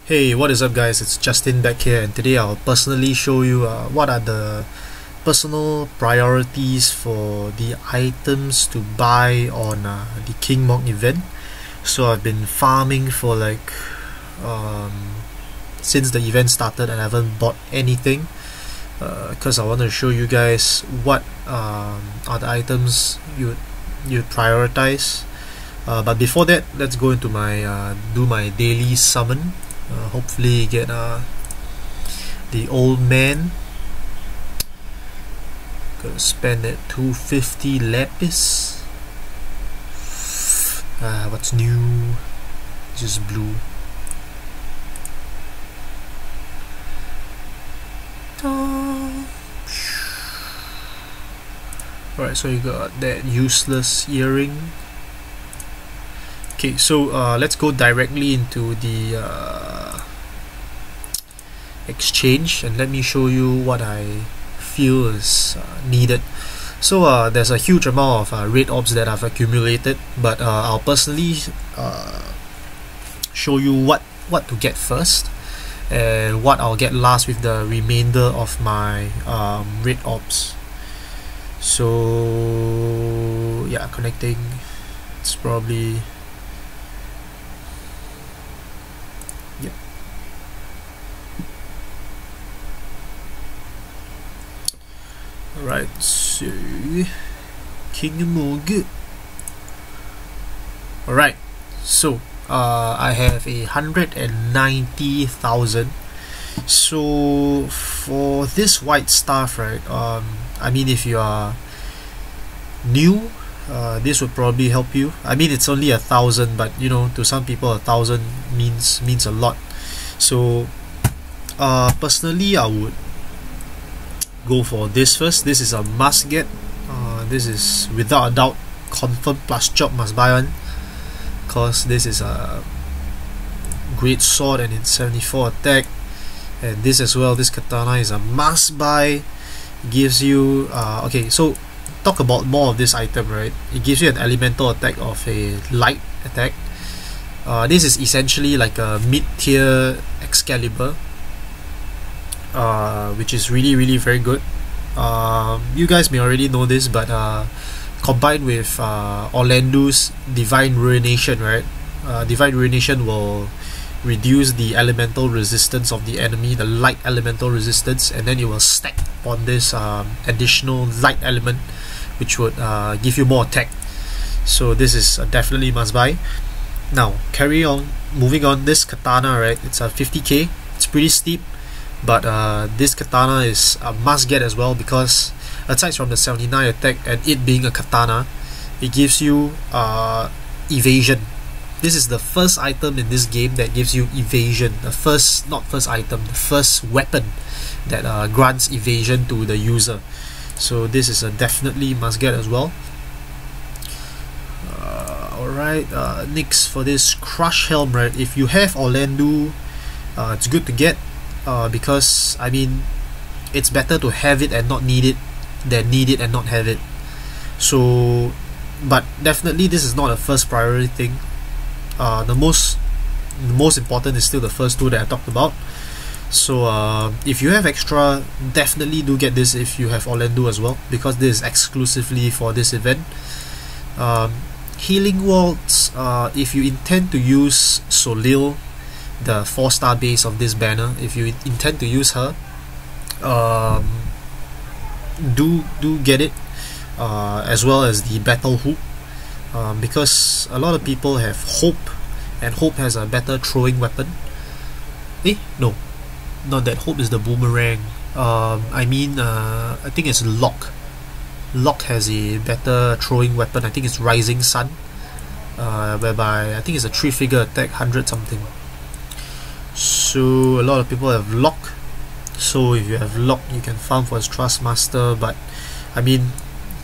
Hey, what is up guys, it's Justin back here, and today I'll personally show you what are the personal priorities for the items to buy on the King Mog event. So I've been farming for since the event started and I haven't bought anything because I want to show you guys what are the items you prioritize. But before that, let's go into my do my daily summon. Hopefully get the old man. Gonna spend that 250 lapis. What's new? Just blue. Alright, so you got that useless earring. Okay, so let's go directly into the exchange and let me show you what I feel is needed. So there's a huge amount of Red Orbs that I've accumulated, but I'll personally show you what to get first and what I'll get last with the remainder of my Red Orbs. So yeah, connecting. It's probably Alright, so King Mog. Alright, so I have 190,000. So for this white staff, right, I mean, if you are new, this would probably help you. I mean, it's only 1,000, but you know, to some people 1,000 means a lot. So personally, I would go for this first. This is a must get. This is without a doubt confirm plus chop must buy one, cause this is a great sword and it's 74 attack, and this as well, this katana is a must buy. It gives you okay, so talk about more of this item, right? It gives you an elemental attack of a light attack. This is essentially like a mid-tier Excalibur, which is really very good. You guys may already know this, but combined with Orlando's Divine Ruination, right? Divine Ruination will reduce the elemental resistance of the enemy, the light elemental resistance, and then it will stack on this additional light element, which would give you more attack. So this is definitely must buy. Now moving on, this katana, right? It's a 50k. It's pretty steep, but this katana is a must get as well, because aside from the 79 attack and it being a katana, it gives you evasion. This is the first item in this game that gives you evasion. The first weapon that grants evasion to the user. So this is a definitely must get as well. Alright, next for this Crush Helm, right? If you have Orlando, it's good to get. Because I mean, it's better to have it and not need it than need it and not have it. So, but definitely this is not a first priority thing. The most important is still the first two that I talked about. So if you have extra, definitely do get this if you have Orlando as well, because this is exclusively for this event. Healing Waltz, if you intend to use Solil, the 4-star base of this banner, if you intend to use her, do get it, as well as the Battle Hoop, because a lot of people have Hope, and Hope has a better throwing weapon. No, not that. Hope is the boomerang. I mean, I think it's Lock. Lock has a better throwing weapon. I think it's Rising Sun, whereby I think it's a 3-figure attack, 100 something. So a lot of people have Lock. So if you have Lock, you can farm for his Trustmaster. But I mean,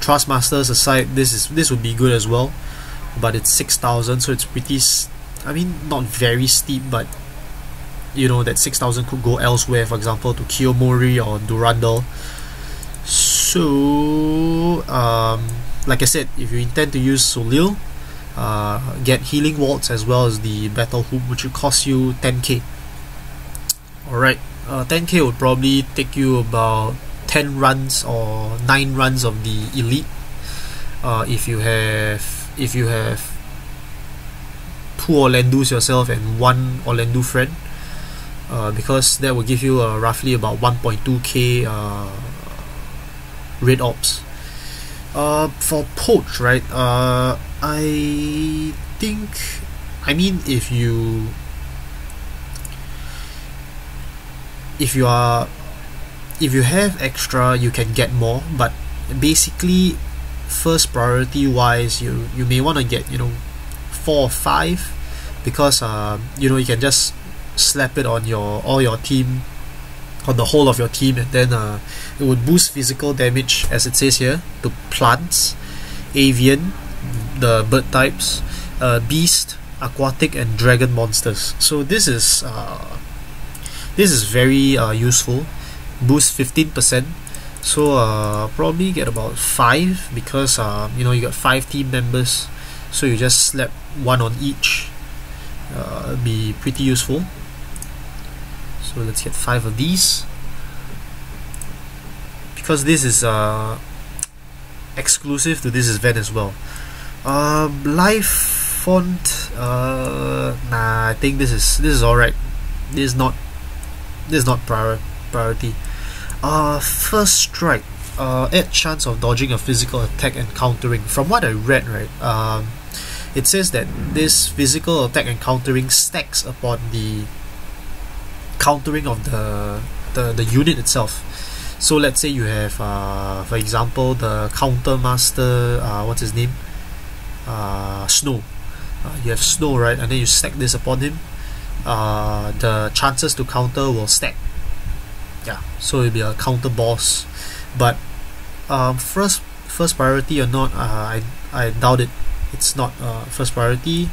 Trustmasters aside, this would be good as well. But it's 6,000, so it's pretty. I mean, not very steep, but you know that 6,000 could go elsewhere. For example, to Kiyomori or Durandal. So like I said, if you intend to use Solil, get Healing Waltz as well as the Battle Hoop, which will cost you 10k. Alright, 10k would probably take you about 10 runs or 9 runs of the elite. If you have 2 Orlandos yourself and 1 Orlando friend, because that will give you roughly about 1.2k Red Orbs. For poach, right? I think, I mean, if you have extra, you can get more, but basically first priority wise, you may want to get 4 or 5, because you can just slap it on all your team, on the whole of your team, and then it would boost physical damage, as it says here, to plants, avian, the bird types, beast, aquatic, and dragon monsters. So this is very useful. Boost 15%. So probably get about 5, because you got 5 team members, so you just slap 1 on each. Be pretty useful. So let's get 5 of these, because this is exclusive to this event as well. Lifefont, nah, I think this is alright. This is not priority. First strike, add chance of dodging a physical attack and countering. From what I read, right, it says that this physical attack and countering stacks upon the countering of the unit itself. So let's say you have, for example, the counter master, what's his name? Snow. You have Snow, right? And then you stack this upon him. The chances to counter will stack. Yeah, so it'll be a counter boss. But first priority or not, I doubt it. It's not first priority.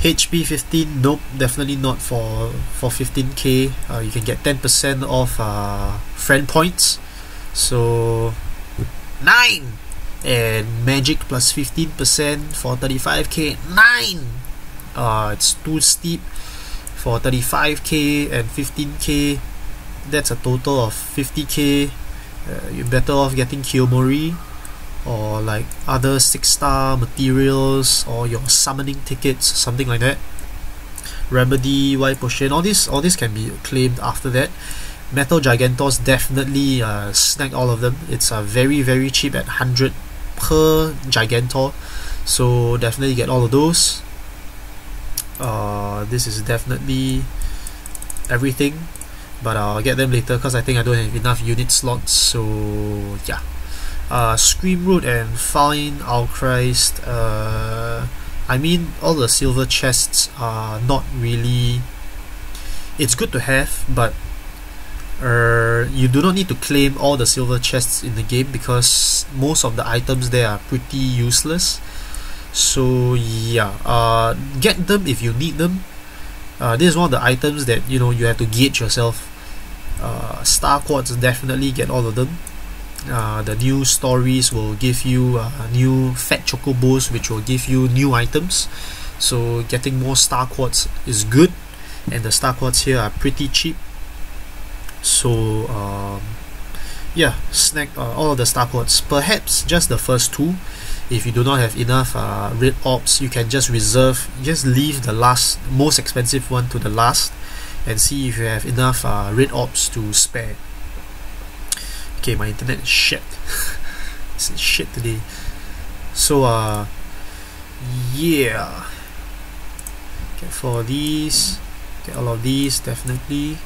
HP 15, nope, definitely not for 15k. You can get 10% off friend points, so 9. And magic plus 15% for 35k, 9. It's too steep for 35k and 15k. That's a total of 50k. You're better off getting Kiyomori, or like other 6-star materials, or your summoning tickets, something like that. Remedy, White Potion, all this can be claimed after that. Metal Gigantos, definitely snag all of them. It's very, very cheap at 100 per Gigantor, so definitely get all of those. This is definitely everything, but I'll get them later because I think I don't have enough unit slots. So yeah. Scream Root and Fine Outchrist, I mean, all the silver chests are not really, it's good to have, but you do not need to claim all the silver chests in the game, because most of the items there are pretty useless. So yeah, get them if you need them. This is one of the items that you have to gauge yourself. Star Quartz, definitely get all of them. The new stories will give you new fat chocobos, which will give you new items, so getting more Star Quartz is good, and the Star Quartz here are pretty cheap. So yeah, snag all of the Star Quartz, perhaps just the first 2. If you do not have enough Red Orbs, you can just leave the most expensive one to the last, and see if you have enough Red Orbs to spare. Okay, my internet is shit. It's shit today. So yeah, get 4 of these, get all of these, definitely.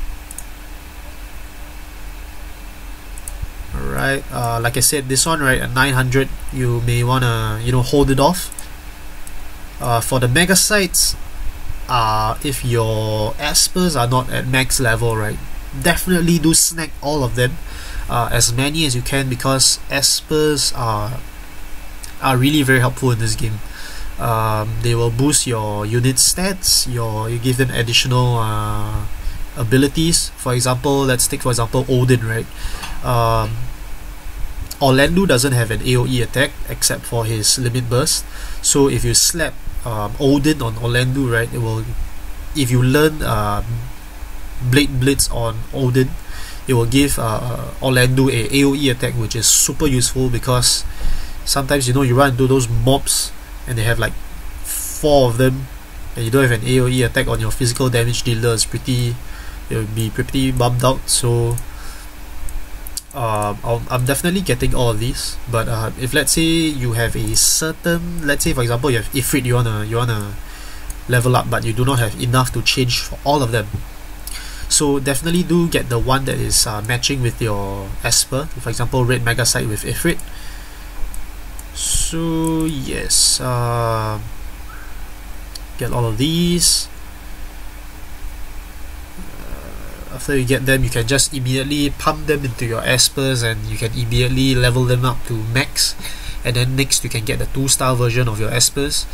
Alright, like I said, this one, right, at 900, you may wanna hold it off. For the mega sites, if your Espers are not at max level, right, definitely do snag all of them. As many as you can, because Espers are really very helpful in this game. They will boost your unit stats, you give them additional abilities. For example, let's take for example Odin, right? Orlando doesn't have an AoE attack except for his limit burst, so if you slap Odin on Orlando, right, it will, if you learn Blade Blitz on Odin, it will give Orlando a AoE attack, which is super useful because sometimes you run into those mobs and they have like 4 of them and you don't have an AoE attack on your physical damage dealer. It will be pretty bummed out. So I'm definitely getting all of these, but if let's say you have a certain, let's say for example you have Ifrit, you wanna level up, but you do not have enough to change for all of them, so definitely do get the one that is matching with your Esper, for example Red Mega Sight with Ifrit. So yes, get all of these. After you get them, you can just immediately pump them into your Espers and you can immediately level them up to max, and then next you can get the 2-star version of your Espers.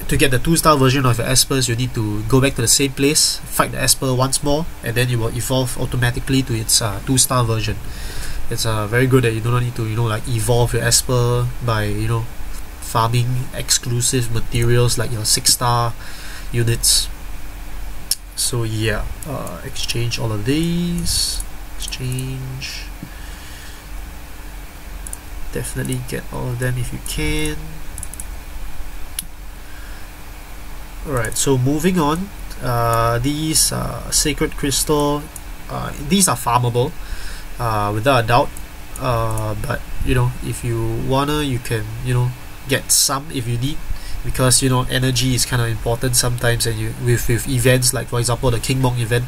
To get the 2-star version of your Espers, you need to go back to the same place, fight the Esper once more, and then it will evolve automatically to its 2-star version. It's very good that you do not need to like evolve your Esper by farming exclusive materials like your 6-star units. So yeah, exchange all of these. Exchange. Definitely get all of them if you can. Alright, so moving on, these Sacred Crystal, these are farmable, without a doubt, but if you wanna, you can get some if you need, because energy is kind of important sometimes, and you with events like for example the King Mog event,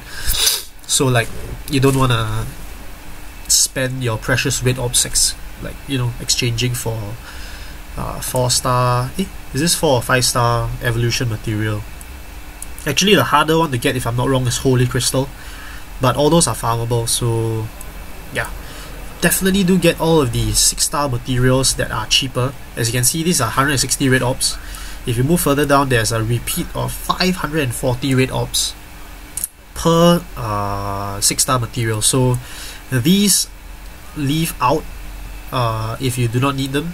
so like you don't want to spend your precious Red Orbs exchanging for 4-star, is this 4 or 5-star evolution material? Actually the harder one to get, if I'm not wrong, is Holy Crystal, but all those are farmable. So yeah, definitely do get all of the 6-star materials that are cheaper. As you can see, these are 160 Red Orbs. If you move further down, there's a repeat of 540 Red Orbs per 6-star material. So these leave out if you do not need them.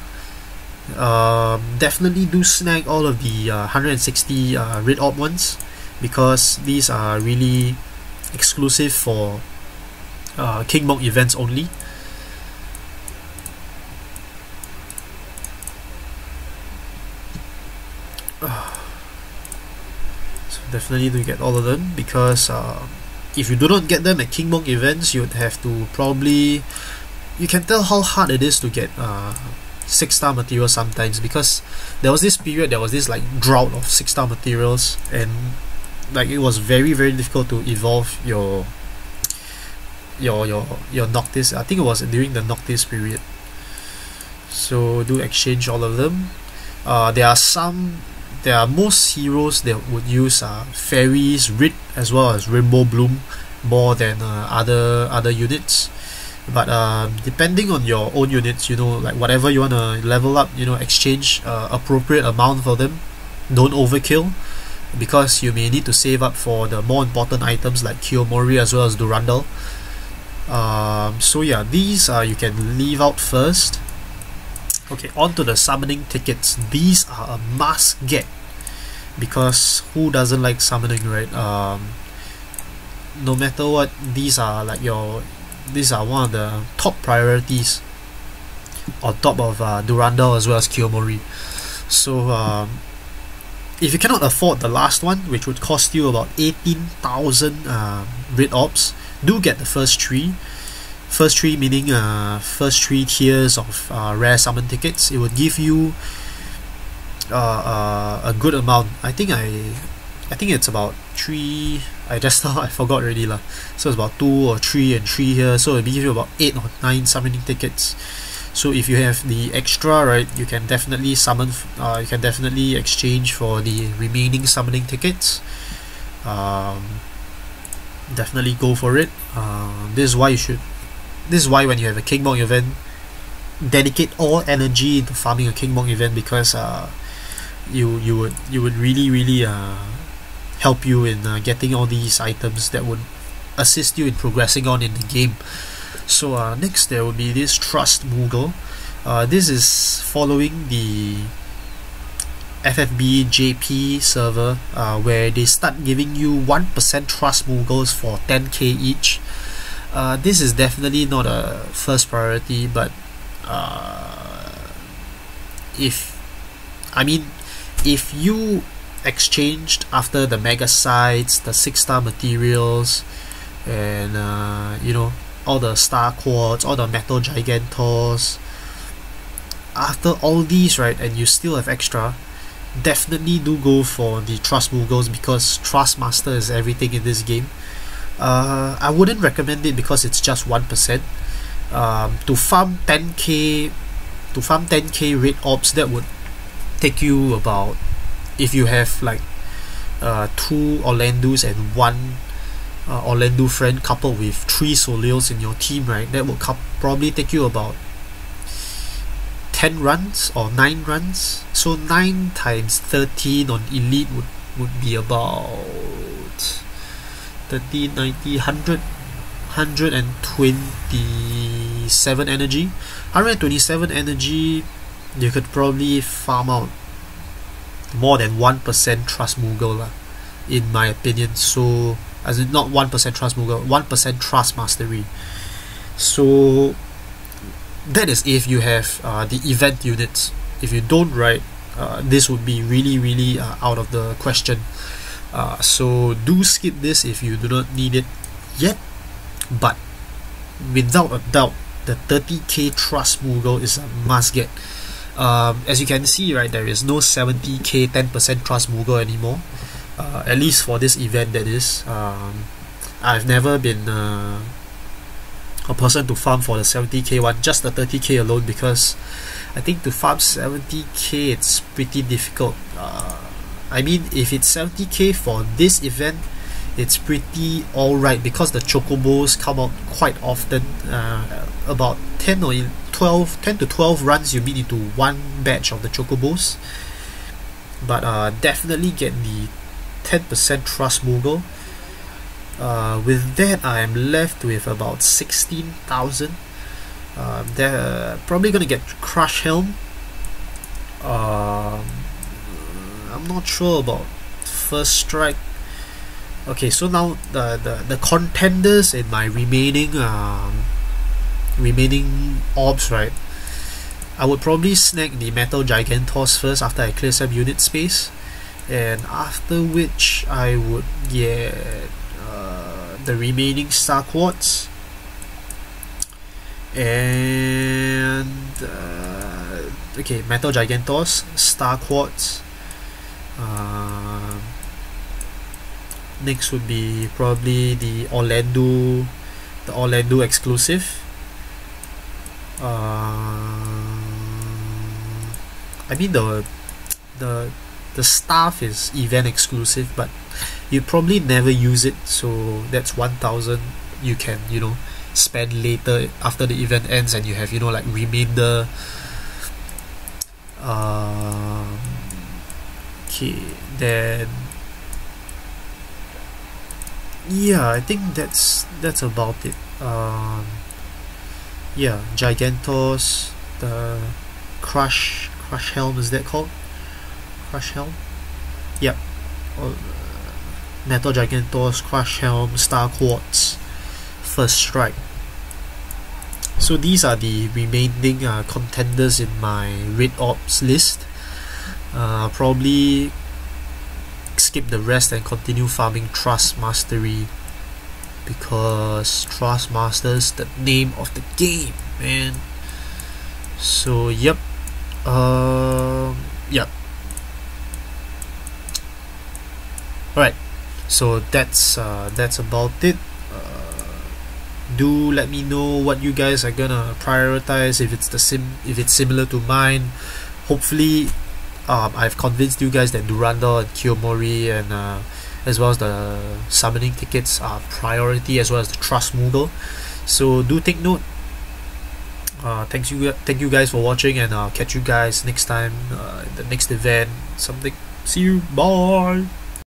Definitely do snag all of the 160 Red Orb ones, because these are really exclusive for King Mog events only. So definitely do get all of them, because if you do not get them at King Mog events, you'd have to probably, you can tell how hard it is to get 6-star materials sometimes, because there was this period, there was this like drought of 6-star materials, and like it was very difficult to evolve your Noctis. I think it was during the Noctis period. So do exchange all of them. There are most heroes that would use Fairies, Rit, as well as Rainbow Bloom more than other units. But depending on your own units, like whatever you want to level up, exchange appropriate amount for them. Don't overkill, because you may need to save up for the more important items like Kiyomori as well as Durandal. So yeah, these you can leave out first. Okay, on to the summoning tickets. These are a must get, because who doesn't like summoning, right? No matter what, these are one of the top priorities on top of Durandal as well as Kiyomori. So if you cannot afford the last one, which would cost you about 18,000 Red Orbs, do get the first 3. First 3 meaning first 3 tiers of rare summon tickets. It would give you a good amount. I think it's about 3. I forgot already lah. So it's about 2 or 3 and 3 here. So it'll give you about 8 or 9 summoning tickets. So if you have the extra, right, you can definitely summon. You can definitely exchange for the remaining summoning tickets. Definitely go for it. This is why when you have a King Mog event, dedicate all energy into farming a King Mog event, because you would really help you in getting all these items that would assist you in progressing on in the game. So next there will be this Trust Moogle. This is following the FFBE JP server, where they start giving you 1% trust Mughals for 10k each. This is definitely not a first priority, but if you exchanged after the mega sites, the 6-star materials, and all the star quartz, all the metal gigantors, after all these, right, and you still have extra, definitely do go for the trust Mughals, because trust master is everything in this game. I wouldn't recommend it because it's just 1%. To farm 10k Red Orbs, that would take you about, if you have like 2 Orlandos and 1 Orlando friend coupled with 3 Soleils in your team, right, that will probably take you about 10 runs or 9 runs. So 9 times 13 on elite would be about 13, 90, 100, 127 energy. 127 energy, you could probably farm out more than 1% trust Mughal, in my opinion. So, as in not 1% trust Mughal, 1% trust mastery. So that is if you have the event units. If you don't, right, this would be really out of the question. So do skip this if you do not need it yet. But without a doubt, the 30k trust Mughal is a must get. As you can see, right, there is no 70k 10% trust Mughal anymore, at least for this event, that is. I've never been a person to farm for the 70k one, just the 30k alone, because I think to farm 70k it's pretty difficult. If it's 70k for this event, it's pretty alright, because the chocobos come out quite often. About 10 to 12 runs you meet into one batch of the chocobos. But definitely get the 10% trust Mughal. With that, I am left with about 16,000. They're probably gonna get Crush Helm. I'm not sure about First Strike. Okay, so now the contenders in my remaining orbs, right, I would probably snag the Metal Gigantors first after I clear some unit space, and after which I would get the remaining Star Quartz and Metal Gigantors, Star Quartz. Next would be probably the Orlando exclusive. The staff is event exclusive, but you probably never use it, so that's 1,000 you can spend later after the event ends, and you have like remainder. Then yeah, I think that's about it. Gigantos, the Crush Helm, is that called? Crush Helm? Yep. Metal Gigantos, Crush Helm, Star Quartz, First Strike. So these are the remaining contenders in my Red Orbs list. Probably skip the rest and continue farming Trust Mastery, because Trust Master is the name of the game, man. So yep. Alright, so that's about it. Do let me know what you guys are gonna prioritize, if it's similar to mine. Hopefully I've convinced you guys that Durandal and Kiyomori and as well as the summoning tickets are priority, as well as the Trust Mughal. So do take note. Thank you guys for watching, and I'll catch you guys next time in the next event. See you. Bye.